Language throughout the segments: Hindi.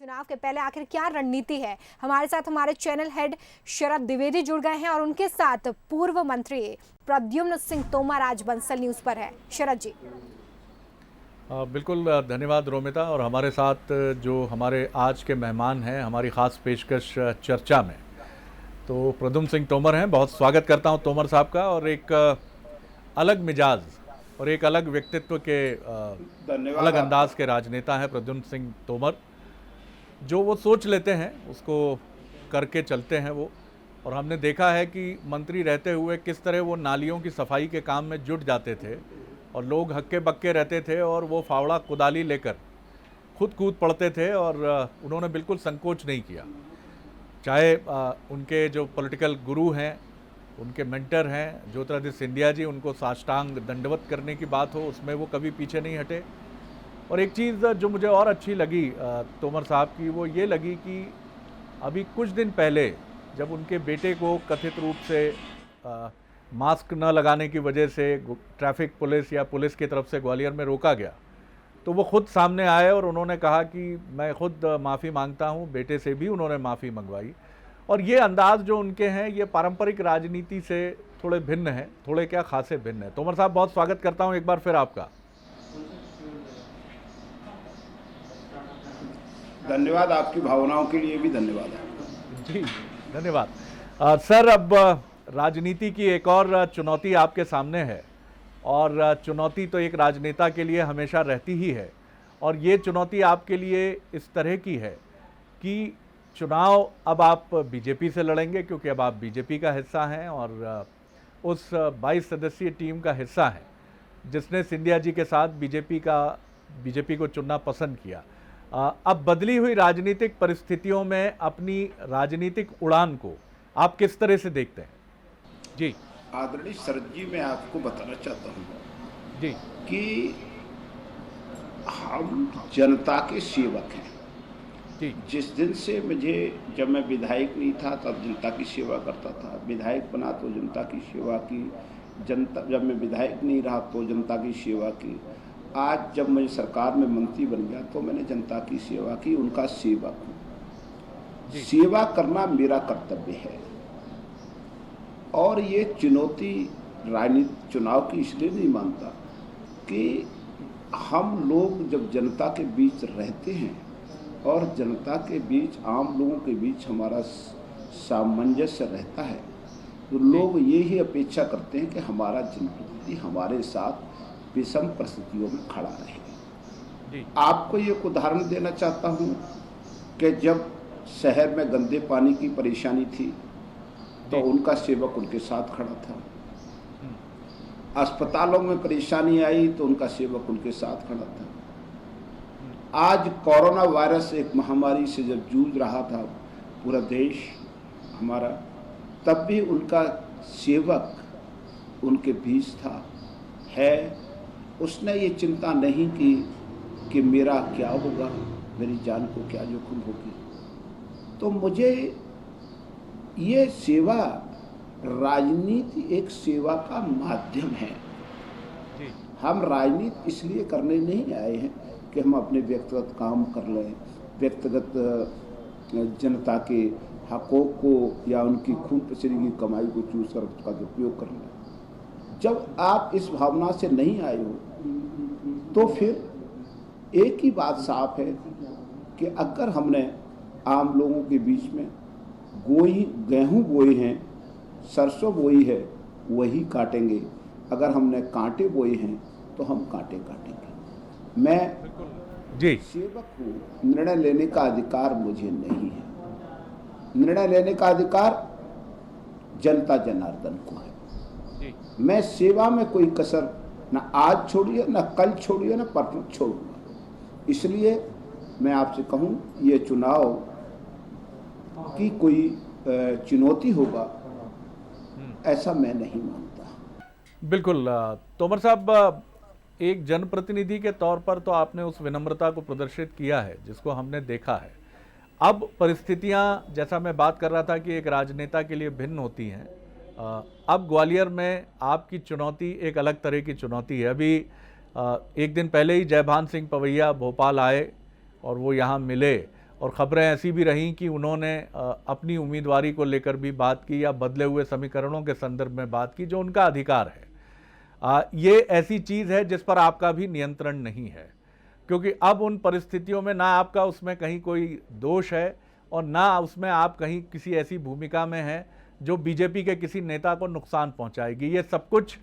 चुनाव के पहले आखिर क्या रणनीति है? हमारे साथ हमारे चैनल हेड शरद द्विवेदी जुड़ गए हैं और उनके साथ पूर्व मंत्री प्रद्युम्न सिंह तोमर आज बंसल न्यूज पर है। शरद जी। बिल्कुल धन्यवाद रोमिता। और हमारे साथ जो हमारे आज के मेहमान हैं हमारी ख़ास पेशकश चर्चा में, तो प्रद्युम्न सिंह तोमर हैं। बहुत स्वागत करता हूं तोमर साहब का। और एक अलग मिजाज और एक अलग व्यक्तित्व के अलग अंदाज के राजनेता हैं प्रद्युम्न सिंह तोमर। जो वो सोच लेते हैं उसको करके चलते हैं वो। और हमने देखा है कि मंत्री रहते हुए किस तरह वो नालियों की सफाई के काम में जुट जाते थे और लोग हक्के बक्के रहते थे और वो फावड़ा कुदाली लेकर खुद कूद पड़ते थे और उन्होंने बिल्कुल संकोच नहीं किया। चाहे उनके जो पॉलिटिकल गुरु हैं, उनके मेंटर हैं ज्योतिरादित्य सिंधिया जी, उनको साष्टांग दंडवत करने की बात हो, उसमें वो कभी पीछे नहीं हटे। और एक चीज़ जो मुझे और अच्छी लगी तोमर साहब की, वो ये लगी कि अभी कुछ दिन पहले जब उनके बेटे को कथित रूप से मास्क न लगाने की वजह से ट्रैफिक पुलिस या पुलिस की तरफ से ग्वालियर में रोका गया, तो वो खुद सामने आए और उन्होंने कहा कि मैं खुद माफ़ी मांगता हूं। बेटे से भी उन्होंने माफ़ी मंगवाई। और ये अंदाज जो उनके हैं ये पारंपरिक राजनीति से थोड़े भिन्न है, थोड़े क्या खासे भिन्न है। तोमर साहब, बहुत स्वागत करता हूँ एक बार फिर आपका। धन्यवाद, आपकी भावनाओं के लिए भी धन्यवाद। जी धन्यवाद। सर, अब राजनीति की एक और चुनौती आपके सामने है। और चुनौती तो एक राजनेता के लिए हमेशा रहती ही है। और ये चुनौती आपके लिए इस तरह की है कि चुनाव अब आप बीजेपी से लड़ेंगे, क्योंकि अब आप बीजेपी का हिस्सा हैं और उस 22 सदस्यीय टीम का हिस्सा हैं जिसने सिंधिया जी के साथ बीजेपी को चुनना पसंद किया। अब बदली हुई राजनीतिक परिस्थितियों में अपनी राजनीतिक उड़ान को आप किस तरह से देखते हैं? जी आदरणीय शरद जी, मैं आपको बताना चाहता हूँ जी कि हम जनता के सेवक हैं। जी जिस दिन से जब मैं विधायक नहीं था तब जनता की सेवा करता था, विधायक बना तो जनता की सेवा की, जब मैं विधायक नहीं रहा तो जनता की सेवा की, आज जब मैं सरकार में मंत्री बन गया तो मैंने जनता की सेवा की, उनका सेवक हूँ। सेवा करना मेरा कर्तव्य है। और ये चुनौती राजनीति चुनाव की इसलिए नहीं मानता कि हम लोग जब जनता के बीच रहते हैं और जनता के बीच, आम लोगों के बीच हमारा सामंजस्य रहता है, तो लोग ये ही अपेक्षा करते हैं कि हमारा जनप्रतिनिधि हमारे साथ विषम परिस्थितियों में खड़ा रहे। आपको एक उदाहरण देना चाहता हूँ कि जब शहर में गंदे पानी की परेशानी थी तो उनका सेवक उनके साथ खड़ा था। अस्पतालों में परेशानी आई तो उनका सेवक उनके साथ खड़ा था। आज कोरोना वायरस एक महामारी से जब जूझ रहा था पूरा देश हमारा, तब भी उनका सेवक उनके बीच था, है। उसने ये चिंता नहीं की कि मेरा क्या होगा, मेरी जान को क्या जोखिम होगी। तो मुझे ये सेवा, राजनीति एक सेवा का माध्यम है। हम राजनीति इसलिए करने नहीं आए हैं कि हम अपने व्यक्तिगत काम कर लें, व्यक्तिगत जनता के हकों को या उनकी खून पसीने की कमाई को चूस कर उसका दुरुपयोग कर लें। जब आप इस भावना से नहीं आए हो तो फिर एक ही बात साफ है कि अगर हमने आम लोगों के बीच में गेहूं बोए हैं, सरसों बोई है, वही काटेंगे। अगर हमने कांटे बोए हैं तो हम कांटे काटेंगे। मैं सेवक हूँ, निर्णय लेने का अधिकार मुझे नहीं है। निर्णय लेने का अधिकार जनता जनार्दन को है। मैं सेवा में कोई कसर न आज छोड़िए, न कल छोड़िए, न परसों छोड़ूंगा। इसलिए मैं आपसे कहूँ, ये चुनाव की कोई चुनौती होगा ऐसा मैं नहीं मानता। बिल्कुल तोमर साहब, एक जनप्रतिनिधि के तौर पर तो आपने उस विनम्रता को प्रदर्शित किया है जिसको हमने देखा है। अब परिस्थितियां, जैसा मैं बात कर रहा था कि एक राजनेता के लिए भिन्न होती हैं, अब ग्वालियर में आपकी चुनौती एक अलग तरह की चुनौती है। अभी एक दिन पहले ही जयभान सिंह पवैया भोपाल आए और वो यहाँ मिले और ख़बरें ऐसी भी रहीं कि उन्होंने अपनी उम्मीदवारी को लेकर भी बात की या बदले हुए समीकरणों के संदर्भ में बात की, जो उनका अधिकार है। ये ऐसी चीज़ है जिस पर आपका भी नियंत्रण नहीं है, क्योंकि अब उन परिस्थितियों में ना आपका उसमें कहीं कोई दोष है और ना उसमें आप कहीं किसी ऐसी भूमिका में हैं जो बीजेपी के किसी नेता को नुकसान पहुंचाएगी। ये सब कुछ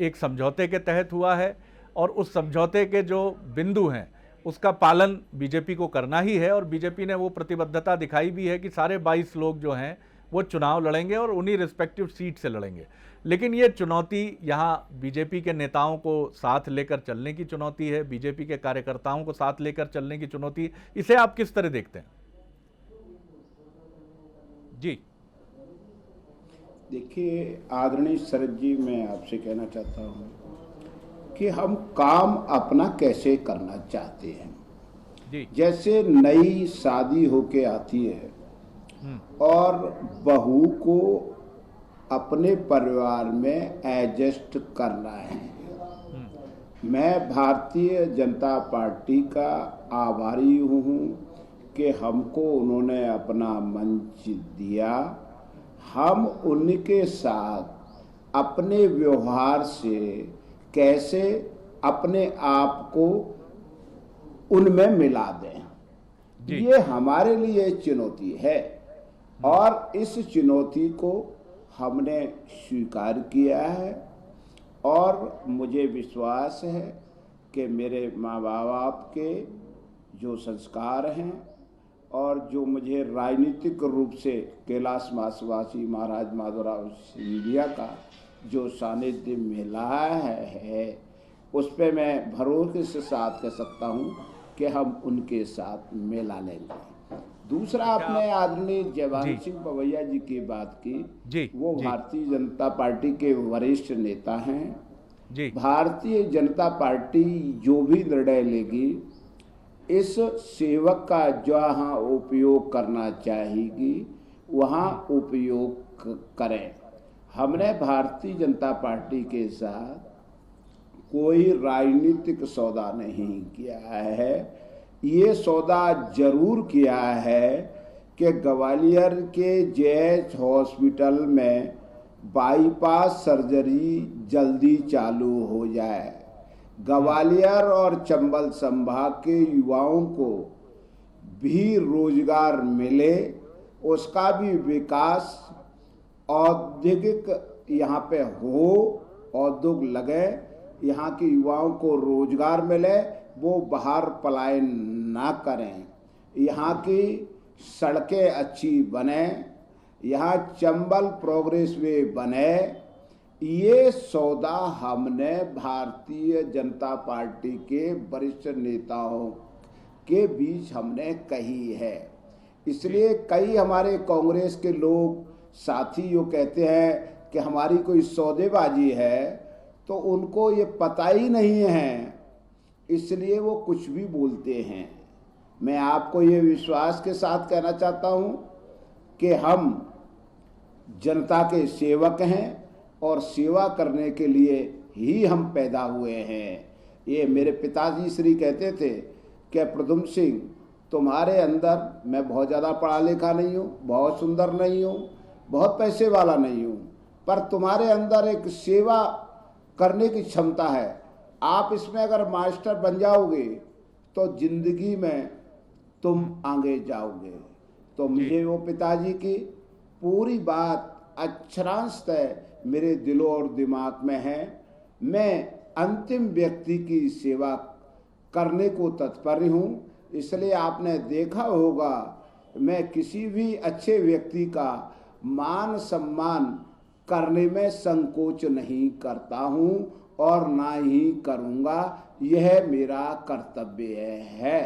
एक समझौते के तहत हुआ है और उस समझौते के जो बिंदु हैं उसका पालन बीजेपी को करना ही है, और बीजेपी ने वो प्रतिबद्धता दिखाई भी है कि सारे 22 लोग जो हैं वो चुनाव लड़ेंगे और उन्हीं रिस्पेक्टिव सीट से लड़ेंगे। लेकिन ये चुनौती यहाँ बीजेपी के नेताओं को साथ लेकर चलने की चुनौती है, बीजेपी के कार्यकर्ताओं को साथ लेकर चलने की चुनौती। इसे आप किस तरह देखते हैं? जी देखिए आदरणीय शरद जी, मैं आपसे कहना चाहता हूँ कि हम काम अपना कैसे करना चाहते हैं। जी जैसे नई शादी होके आती है और बहू को अपने परिवार में एडजस्ट करना है। मैं भारतीय जनता पार्टी का आभारी हूँ कि हमको उन्होंने अपना मंच दिया। हम उनके साथ अपने व्यवहार से कैसे अपने आप को उनमें मिला दें, ये हमारे लिए चुनौती है और इस चुनौती को हमने स्वीकार किया है। और मुझे विश्वास है कि मेरे माँ बाप के जो संस्कार हैं और जो मुझे राजनीतिक रूप से कैलाश मासवासी महाराज माधवराव सिंधिया का जो सानिध्य मिला है, उस पे मैं भरोसे के साथ कह सकता हूँ कि हम उनके साथ मेला लेंगे। दूसरा, आपने आदरणीय जयभान सिंह पवैया जी की बात की, वो भारतीय जनता पार्टी के वरिष्ठ नेता हैं। जी भारतीय जनता पार्टी जो भी निर्णय लेगी, इस सेवक का जहाँ उपयोग करना चाहेगी वहाँ उपयोग करें। हमने भारतीय जनता पार्टी के साथ कोई राजनीतिक सौदा नहीं किया है। ये सौदा जरूर किया है कि ग्वालियर के जेएच हॉस्पिटल में बाईपास सर्जरी जल्दी चालू हो जाए, ग्वालियर और चंबल संभाग के युवाओं को भी रोजगार मिले, उसका भी विकास औद्योगिक यहाँ पे हो, औद्योग लगे, यहाँ के युवाओं को रोजगार मिले, वो बाहर पलायन ना करें, यहाँ की सड़कें अच्छी बने, यहाँ चंबल प्रोग्रेस वे बने। ये सौदा हमने भारतीय जनता पार्टी के वरिष्ठ नेताओं के बीच हमने कही है। इसलिए कई हमारे कांग्रेस के लोग साथी यो कहते हैं कि हमारी कोई सौदेबाजी है, तो उनको ये पता ही नहीं है, इसलिए वो कुछ भी बोलते हैं। मैं आपको ये विश्वास के साथ कहना चाहता हूँ कि हम जनता के सेवक हैं और सेवा करने के लिए ही हम पैदा हुए हैं। ये मेरे पिताजी श्री कहते थे कि प्रद्युम्न सिंह, तुम्हारे अंदर, मैं बहुत ज़्यादा पढ़ा लिखा नहीं हूँ, बहुत सुंदर नहीं हूँ, बहुत पैसे वाला नहीं हूँ, पर तुम्हारे अंदर एक सेवा करने की क्षमता है। आप इसमें अगर मास्टर बन जाओगे तो जिंदगी में तुम आगे जाओगे। तो मुझे वो पिताजी की पूरी बात अक्षरांशतः मेरे दिलो और दिमाग में है। मैं अंतिम व्यक्ति की सेवा करने को तत्पर हूँ। इसलिए आपने देखा होगा मैं किसी भी अच्छे व्यक्ति का मान सम्मान करने में संकोच नहीं करता हूँ और ना ही करूँगा। यह मेरा कर्तव्य है।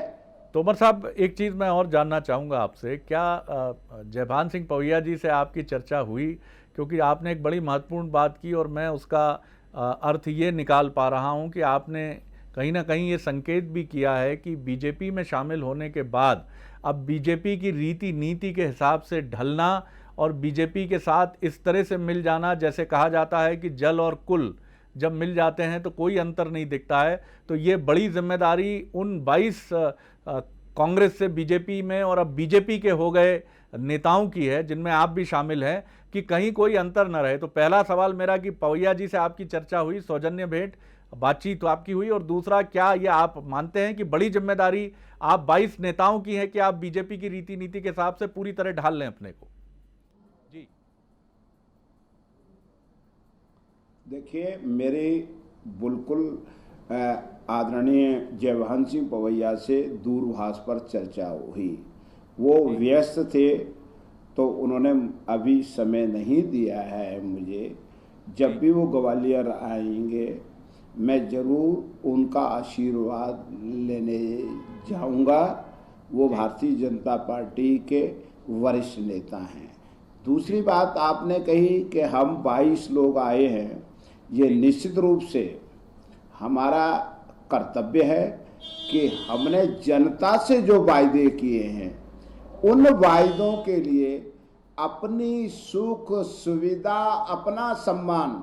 तोमर साहब, एक चीज़ मैं और जानना चाहूँगा आपसे, क्या जयभान सिंह पवैया जी से आपकी चर्चा हुई? क्योंकि आपने एक बड़ी महत्वपूर्ण बात की और मैं उसका अर्थ ये निकाल पा रहा हूँ कि आपने कहीं ना कहीं ये संकेत भी किया है कि बीजेपी में शामिल होने के बाद अब बीजेपी की रीति नीति के हिसाब से ढलना और बीजेपी के साथ इस तरह से मिल जाना, जैसे कहा जाता है कि जल और कुल जब मिल जाते हैं तो कोई अंतर नहीं दिखता है। तो ये बड़ी जिम्मेदारी उन 22 कांग्रेस से बीजेपी में और अब बीजेपी के हो गए नेताओं की है, जिनमें आप भी शामिल हैं, कि कहीं कोई अंतर न रहे। तो पहला सवाल मेरा कि पवैया जी से आपकी चर्चा हुई, सौजन्य भेंट बातचीत आपकी हुई, और दूसरा, क्या ये आप मानते हैं कि बड़ी जिम्मेदारी आप 22 नेताओं की है कि आप बीजेपी की रीति नीति के हिसाब से पूरी तरह ढाल लें अपने को? जी देखिए, मेरे बिल्कुल आदरणीय जयवंत सिंह पवैया से दूरभाष पर चर्चा हुई। वो व्यस्त थे तो उन्होंने अभी समय नहीं दिया है मुझे। जब भी वो ग्वालियर आएंगे मैं ज़रूर उनका आशीर्वाद लेने जाऊंगा। वो भारतीय जनता पार्टी के वरिष्ठ नेता हैं। दूसरी बात आपने कही कि हम 22 लोग आए हैं, ये निश्चित रूप से हमारा कर्तव्य है कि हमने जनता से जो वायदे किए हैं उन वायदों के लिए अपनी सुख सुविधा, अपना सम्मान,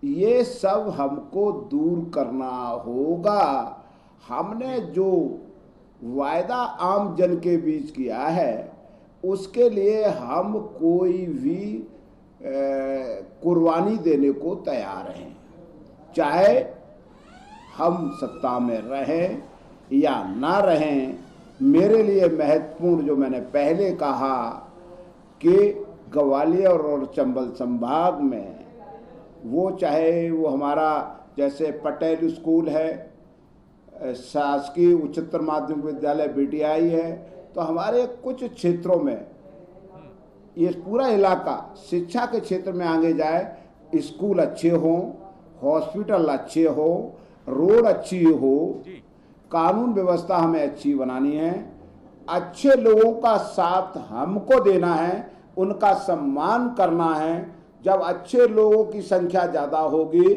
ये सब हमको दूर करना होगा। हमने जो वायदा आम जन के बीच किया है उसके लिए हम कोई भी कुर्बानी देने को तैयार हैं, चाहे हम सत्ता में रहें या ना रहें। मेरे लिए महत्वपूर्ण, जो मैंने पहले कहा कि ग्वालियर और चंबल संभाग में वो, चाहे वो हमारा जैसे पटेल स्कूल है, शासकीय उच्चतर माध्यमिक विद्यालय बीटीआई है, तो हमारे कुछ क्षेत्रों में ये पूरा इलाका शिक्षा के क्षेत्र में आगे जाए। स्कूल अच्छे हों, हॉस्पिटल अच्छे हो, रोड अच्छी हो, कानून व्यवस्था हमें अच्छी बनानी है। अच्छे लोगों का साथ हमको देना है, उनका सम्मान करना है। जब अच्छे लोगों की संख्या ज़्यादा होगी,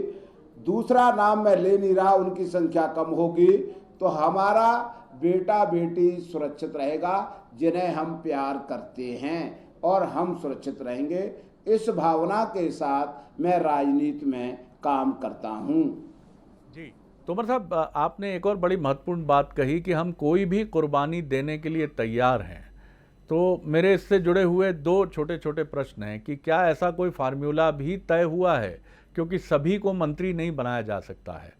दूसरा नाम मैं ले नहीं रहा, उनकी संख्या कम होगी, तो हमारा बेटा बेटी सुरक्षित रहेगा, जिन्हें हम प्यार करते हैं, और हम सुरक्षित रहेंगे। इस भावना के साथ मैं राजनीति में काम करता हूं। जी तोमर साहब, आपने एक और बड़ी महत्वपूर्ण बात कही कि हम कोई भी कुर्बानी देने के लिए तैयार हैं। तो मेरे इससे जुड़े हुए दो छोटे छोटे प्रश्न हैं कि क्या ऐसा कोई फार्मूला भी तय हुआ है, क्योंकि सभी को मंत्री नहीं बनाया जा सकता है।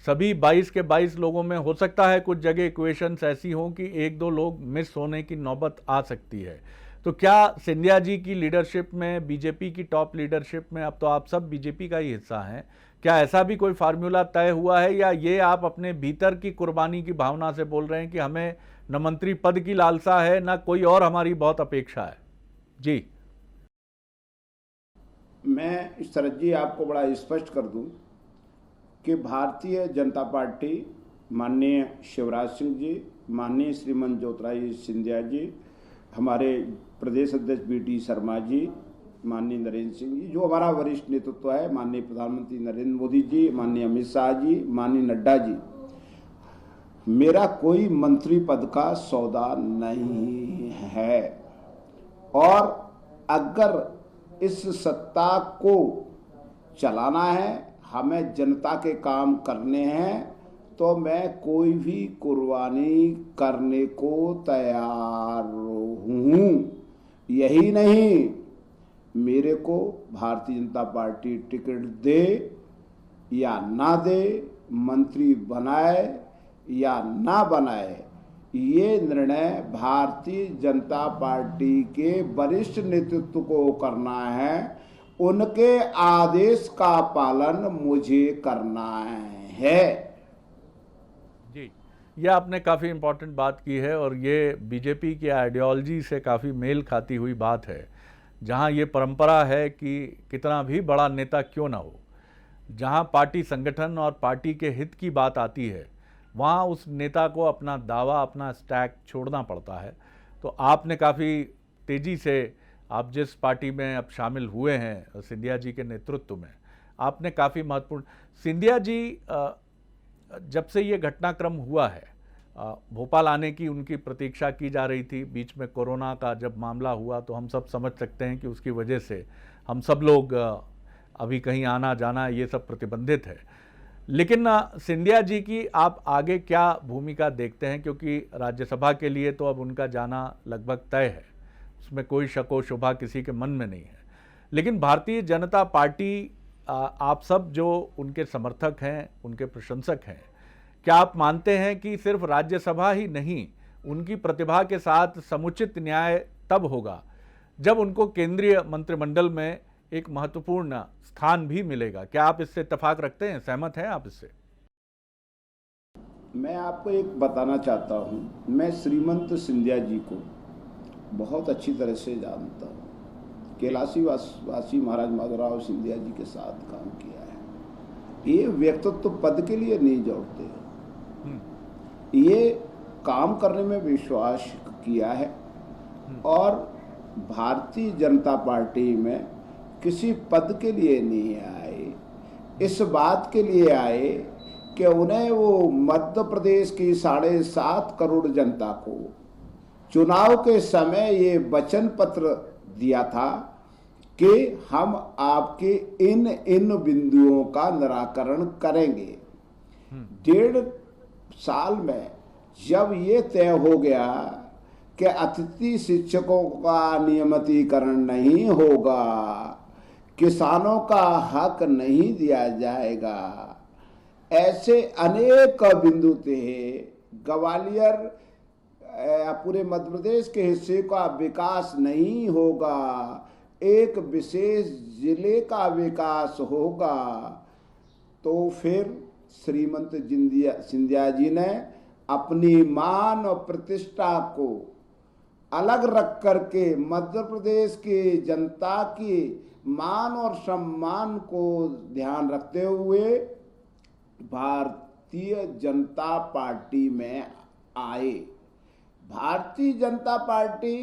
सभी 22 के 22 लोगों में हो सकता है कुछ जगह इक्वेशंस ऐसी हों कि एक दो लोग मिस होने की नौबत आ सकती है। तो क्या सिंधिया जी की लीडरशिप में, बीजेपी की टॉप लीडरशिप में, अब तो आप सब बीजेपी का ही हिस्सा हैं, क्या ऐसा भी कोई फार्मूला तय हुआ है, या ये आप अपने भीतर की कुर्बानी की भावना से बोल रहे हैं कि हमें न मंत्री पद की लालसा है, न कोई और हमारी बहुत अपेक्षा है? जी मैं शरद जी आपको बड़ा स्पष्ट कर दूं कि भारतीय जनता पार्टी, माननीय शिवराज सिंह जी, माननीय श्रीमान ज्योतिरादित्य सिंधिया जी, हमारे प्रदेश अध्यक्ष बी.डी. शर्मा जी, माननीय नरेंद्र सिंह जी, जो हमारा वरिष्ठ नेतृत्व है, माननीय प्रधानमंत्री नरेंद्र मोदी जी, माननीय अमित शाह जी, माननीय नड्डा जी, मेरा कोई मंत्री पद का सौदा नहीं है। और अगर इस सत्ता को चलाना है, हमें जनता के काम करने हैं, तो मैं कोई भी कुर्बानी करने को तैयार हूँ। यही नहीं, मेरे को भारतीय जनता पार्टी टिकट दे या ना दे, मंत्री बनाए या ना बनाए, ये निर्णय भारतीय जनता पार्टी के वरिष्ठ नेतृत्व को करना है। उनके आदेश का पालन मुझे करना है। जी, यह आपने काफ़ी इम्पोर्टेंट बात की है, और ये बीजेपी की आइडियोलॉजी से काफ़ी मेल खाती हुई बात है, जहाँ ये परंपरा है कि कितना भी बड़ा नेता क्यों ना हो, जहाँ पार्टी संगठन और पार्टी के हित की बात आती है, वहाँ उस नेता को अपना दावा, अपना स्टैक छोड़ना पड़ता है। तो आपने काफ़ी तेज़ी से, आप जिस पार्टी में अब शामिल हुए हैं सिंधिया जी के नेतृत्व में, आपने काफ़ी महत्वपूर्ण, सिंधिया जी जब से ये घटनाक्रम हुआ है, भोपाल आने की उनकी प्रतीक्षा की जा रही थी, बीच में कोरोना का जब मामला हुआ तो हम सब समझ सकते हैं कि उसकी वजह से हम सब लोग अभी कहीं आना जाना ये सब प्रतिबंधित है। लेकिन सिंधिया जी की आप आगे क्या भूमिका देखते हैं, क्योंकि राज्यसभा के लिए तो अब उनका जाना लगभग तय है, उसमें कोई शक व शुबा किसी के मन में नहीं है। लेकिन भारतीय जनता पार्टी, आप सब जो उनके समर्थक हैं, उनके प्रशंसक हैं, क्या आप मानते हैं कि सिर्फ राज्यसभा ही नहीं, उनकी प्रतिभा के साथ समुचित न्याय तब होगा जब उनको केंद्रीय मंत्रिमंडल में एक महत्वपूर्ण स्थान भी मिलेगा? क्या आप इससे इत्तेफाक रखते हैं, सहमत हैं आप इससे? मैं आपको एक बताना चाहता हूं, मैं श्रीमंत सिंधिया जी को बहुत अच्छी तरह से जानता हूं। कैलाशी वासी महाराज माधवराव सिंधिया जी के साथ काम किया है। ये व्यक्तित्व तो पद के लिए नहीं जोड़ते हैं, ये काम करने में विश्वास किया है और भारतीय जनता पार्टी में किसी पद के लिए नहीं आए, इस बात के लिए आए कि उन्हें वो मध्य प्रदेश की 7.5 करोड़ जनता को चुनाव के समय ये वचन पत्र दिया था कि हम आपके इन बिंदुओं का निराकरण करेंगे। 1.5 साल में जब ये तय हो गया कि अतिथि शिक्षकों का नियमितीकरण नहीं होगा, किसानों का हक नहीं दिया जाएगा, ऐसे अनेक बिंदु थे। ग्वालियर पूरे मध्य प्रदेश के हिस्से का विकास नहीं होगा, एक विशेष जिले का विकास होगा। तो फिर श्रीमंत सिंधिया जी ने अपनी मान और प्रतिष्ठा को अलग रख करके मध्य प्रदेश की जनता की मान और सम्मान को ध्यान रखते हुए भारतीय जनता पार्टी में आए। भारतीय जनता पार्टी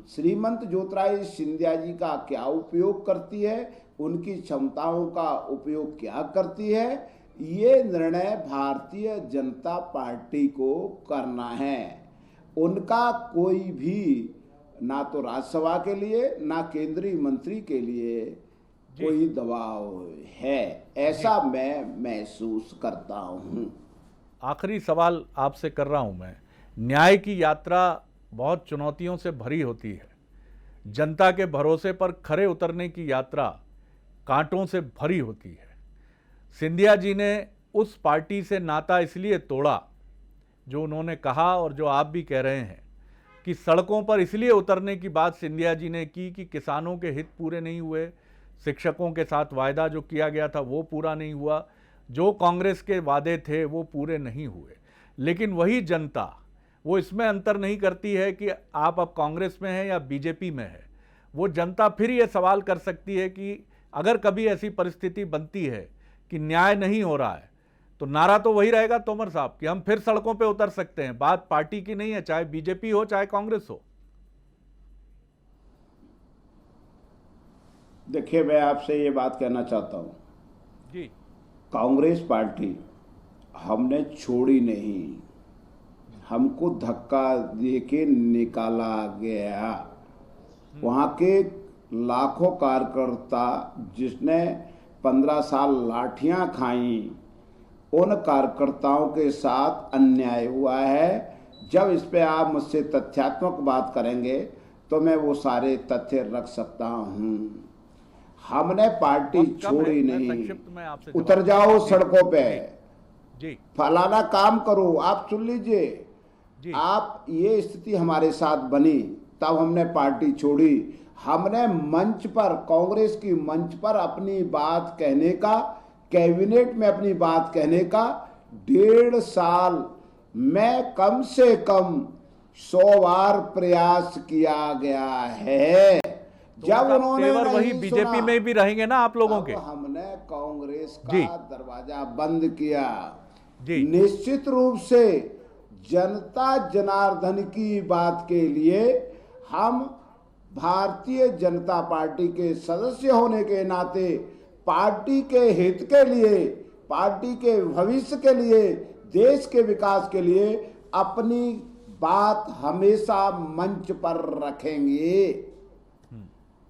श्रीमंत ज्योतिरादित्य सिंधिया जी का क्या उपयोग करती है, उनकी क्षमताओं का उपयोग क्या करती है, ये निर्णय भारतीय जनता पार्टी को करना है। उनका कोई भी ना तो राज्यसभा के लिए ना केंद्रीय मंत्री के लिए कोई दबाव है, ऐसा मैं महसूस करता हूँ। आखिरी सवाल आपसे कर रहा हूँ मैं। न्याय की यात्रा बहुत चुनौतियों से भरी होती है, जनता के भरोसे पर खरे उतरने की यात्रा कांटों से भरी होती है। सिंधिया जी ने उस पार्टी से नाता इसलिए तोड़ा जो उन्होंने कहा और जो आप भी कह रहे हैं कि सड़कों पर इसलिए उतरने की बात सिंधिया जी ने की कि किसानों के हित पूरे नहीं हुए, शिक्षकों के साथ वायदा जो किया गया था वो पूरा नहीं हुआ, जो कांग्रेस के वादे थे वो पूरे नहीं हुए। लेकिन वही जनता वो इसमें अंतर नहीं करती है कि आप अब कांग्रेस में हैं या बीजेपी में है। वो जनता फिर ये सवाल कर सकती है कि अगर कभी ऐसी परिस्थिति बनती है कि न्याय नहीं हो रहा है तो नारा तो वही रहेगा तोमर साहब कि हम फिर सड़कों पे उतर सकते हैं। बात पार्टी की नहीं है, चाहे बीजेपी हो चाहे कांग्रेस हो। देखिए, मैं आपसे ये बात कहना चाहता हूं जी, कांग्रेस पार्टी हमने छोड़ी नहीं, हमको धक्का देके निकाला गया। वहां के लाखों कार्यकर्ता जिसने 15 साल लाठियां खाई, उन कार्यकर्ताओं के साथ अन्याय हुआ है। जब इस पे आप मुझसे तथ्यात्मक बात करेंगे तो मैं वो सारे तथ्य रख सकता हूं। हमने पार्टी छोड़ी नहीं। उतर जाओ सड़कों पे जी, फलाना काम करो। आप सुन लीजिए, आप ये स्थिति हमारे साथ बनी तब हमने पार्टी छोड़ी। हमने मंच पर, कांग्रेस की मंच पर अपनी बात कहने का, कैबिनेट में अपनी बात कहने का 1.5 साल में कम से कम 100 बार प्रयास किया गया है। तो जब उन्होंने वही बीजेपी में भी रहेंगे ना आप लोगों के। हमने कांग्रेस का दरवाजा बंद किया। जी, निश्चित रूप से जनता जनार्दन की बात के लिए हम भारतीय जनता पार्टी के सदस्य होने के नाते पार्टी के हित के लिए, पार्टी के भविष्य के लिए, देश के विकास के लिए अपनी बात हमेशा मंच पर रखेंगे।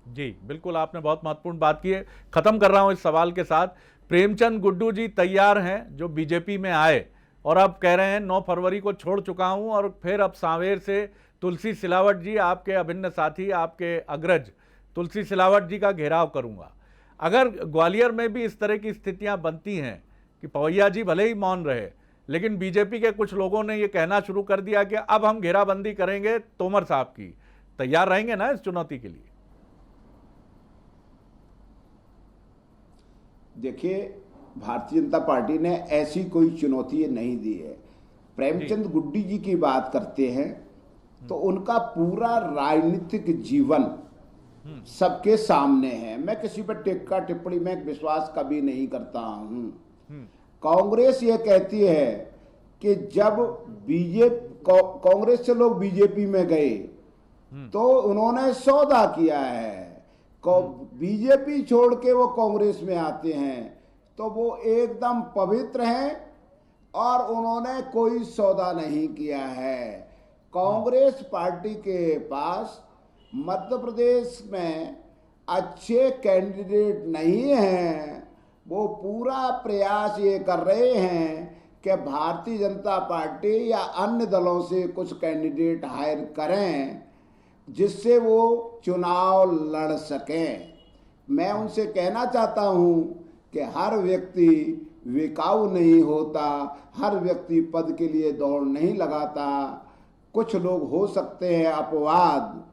जी बिल्कुल, आपने बहुत महत्वपूर्ण बात की है। खत्म कर रहा हूं इस सवाल के साथ, प्रेमचंद गुड्डू जी तैयार हैं, जो बीजेपी में आए और अब कह रहे हैं 9 फरवरी को छोड़ चुका हूं और फिर अब सांवेर से तुलसी सिलावट जी, आपके अभिन्न साथी, आपके अग्रज तुलसी सिलावट जी का घेराव करूंगा। अगर ग्वालियर में भी इस तरह की स्थितियां बनती हैं कि पवैया जी भले ही मौन रहे, लेकिन बीजेपी के कुछ लोगों ने ये कहना शुरू कर दिया कि अब हम घेराबंदी करेंगे तोमर साहब की, तैयार रहेंगे ना इस चुनौती के लिए? देखिए, भारतीय जनता पार्टी ने ऐसी कोई चुनौती नहीं दी है। प्रेमचंद गुड्डी जी की बात करते हैं तो उनका पूरा राजनीतिक जीवन सबके सामने है। मैं किसी पर टिक्का टिप्पणी में विश्वास कभी नहीं करता हूं। कांग्रेस ये कहती है कि जब कांग्रेस से लोग बीजेपी में गए तो उन्होंने सौदा किया है। बीजेपी छोड़ के वो कांग्रेस में आते हैं तो वो एकदम पवित्र हैं और उन्होंने कोई सौदा नहीं किया है। कांग्रेस पार्टी के पास मध्य प्रदेश में अच्छे कैंडिडेट नहीं हैं। वो पूरा प्रयास ये कर रहे हैं कि भारतीय जनता पार्टी या अन्य दलों से कुछ कैंडिडेट हायर करें जिससे वो चुनाव लड़ सकें। मैं उनसे कहना चाहता हूं कि हर व्यक्ति विकाऊ नहीं होता, हर व्यक्ति पद के लिए दौड़ नहीं लगाता। कुछ लोग हो सकते हैं अपवाद।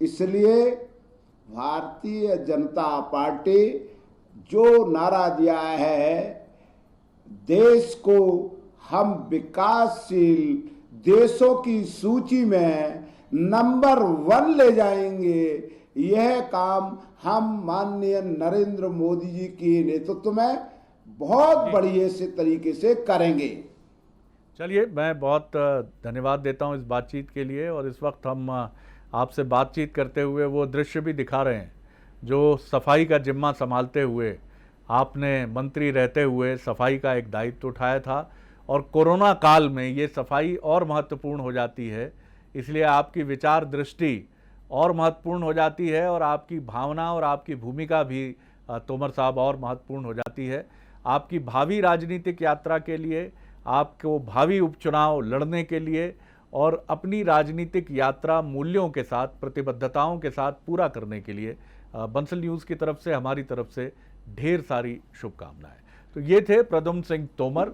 इसलिए भारतीय जनता पार्टी जो नारा दिया है, देश को हम विकासशील देशों की सूची में नंबर 1 ले जाएंगे, यह काम हम माननीय नरेंद्र मोदी जी के नेतृत्व में बहुत बढ़िया से तरीके से करेंगे। चलिए, मैं बहुत धन्यवाद देता हूं इस बातचीत के लिए। और इस वक्त हम आपसे बातचीत करते हुए वो दृश्य भी दिखा रहे हैं जो सफाई का जिम्मा संभालते हुए आपने मंत्री रहते हुए सफाई का एक दायित्व उठाया था। और कोरोना काल में ये सफाई और महत्वपूर्ण हो जाती है, इसलिए आपकी विचार दृष्टि और महत्वपूर्ण हो जाती है और आपकी भावना और आपकी भूमिका भी तोमर साहब और महत्वपूर्ण हो जाती है। आपकी भावी राजनीतिक यात्रा के लिए, आपको भावी उपचुनाव लड़ने के लिए और अपनी राजनीतिक यात्रा मूल्यों के साथ, प्रतिबद्धताओं के साथ पूरा करने के लिए बंसल न्यूज़ की तरफ से, हमारी तरफ से ढेर सारी शुभकामनाएं। तो ये थे प्रद्युम्न सिंह तोमर।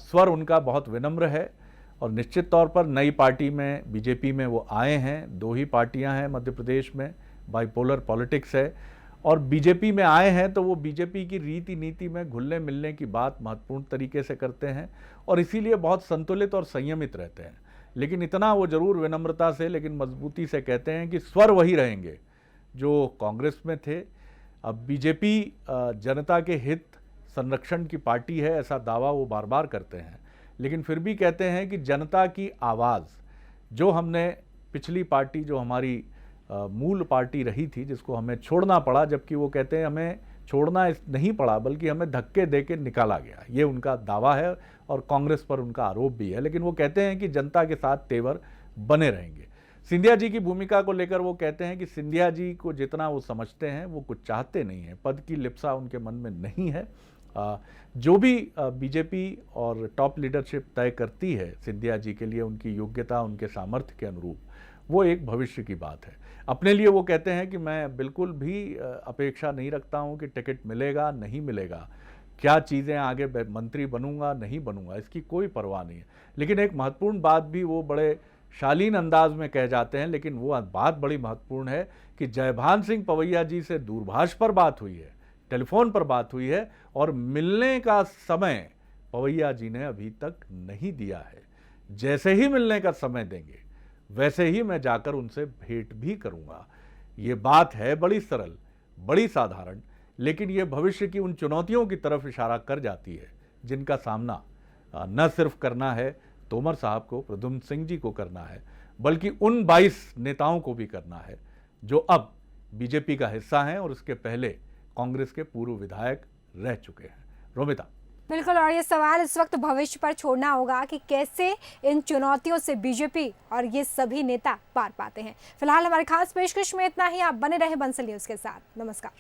स्वर उनका बहुत विनम्र है और निश्चित तौर पर नई पार्टी में, बीजेपी में वो आए हैं। 2 ही पार्टियां हैं मध्य प्रदेश में, बाइपोलर पॉलिटिक्स है। और बीजेपी में आए हैं तो वो बीजेपी की रीति नीति में घुलने मिलने की बात महत्वपूर्ण तरीके से करते हैं और इसीलिए बहुत संतुलित और संयमित रहते हैं। लेकिन इतना वो जरूर विनम्रता से लेकिन मजबूती से कहते हैं कि स्वर वही रहेंगे जो कांग्रेस में थे। अब बीजेपी जनता के हित संरक्षण की पार्टी है, ऐसा दावा वो बार बार करते हैं, लेकिन फिर भी कहते हैं कि जनता की आवाज़, जो हमने पिछली पार्टी, जो हमारी मूल पार्टी रही थी, जिसको हमें छोड़ना पड़ा, जबकि वो कहते हैं हमें छोड़ना नहीं पड़ा बल्कि हमें धक्के दे के निकाला गया, ये उनका दावा है और कांग्रेस पर उनका आरोप भी है। लेकिन वो कहते हैं कि जनता के साथ तेवर बने रहेंगे। सिंधिया जी की भूमिका को लेकर वो कहते हैं कि सिंधिया जी को जितना वो समझते हैं वो कुछ चाहते नहीं हैं, पद की लिप्सा उनके मन में नहीं है। जो भी बीजेपी और टॉप लीडरशिप तय करती है सिंधिया जी के लिए, उनकी योग्यता, उनके सामर्थ्य के अनुरूप, वो एक भविष्य की बात है। अपने लिए वो कहते हैं कि मैं बिल्कुल भी अपेक्षा नहीं रखता हूँ कि टिकट मिलेगा नहीं मिलेगा, क्या चीज़ें आगे मंत्री बनूंगा नहीं बनूंगा, इसकी कोई परवाह नहीं है। लेकिन एक महत्वपूर्ण बात भी वो बड़े शालीन अंदाज में कह जाते हैं, लेकिन वो बात बड़ी महत्वपूर्ण है कि जयभान सिंह पवैया जी से दूरभाष पर बात हुई है, टेलीफोन पर बात हुई है और मिलने का समय पवैया जी ने अभी तक नहीं दिया है। जैसे ही मिलने का समय देंगे वैसे ही मैं जाकर उनसे भेंट भी करूंगा। ये बात है बड़ी सरल, बड़ी साधारण, लेकिन ये भविष्य की उन चुनौतियों की तरफ इशारा कर जाती है जिनका सामना न सिर्फ करना है तोमर साहब को, प्रद्युम्न सिंह जी को करना है, बल्कि उन 22 नेताओं को भी करना है जो अब बीजेपी का हिस्सा हैं और उसके पहले कांग्रेस के पूर्व विधायक रह चुके हैं। रोमिता। बिल्कुल, और ये सवाल इस वक्त भविष्य पर छोड़ना होगा कि कैसे इन चुनौतियों से बीजेपी और ये सभी नेता पार पाते हैं। फिलहाल हमारे खास पेशकश में इतना ही। आप बने रहे बंसल न्यूज़ के साथ। नमस्कार।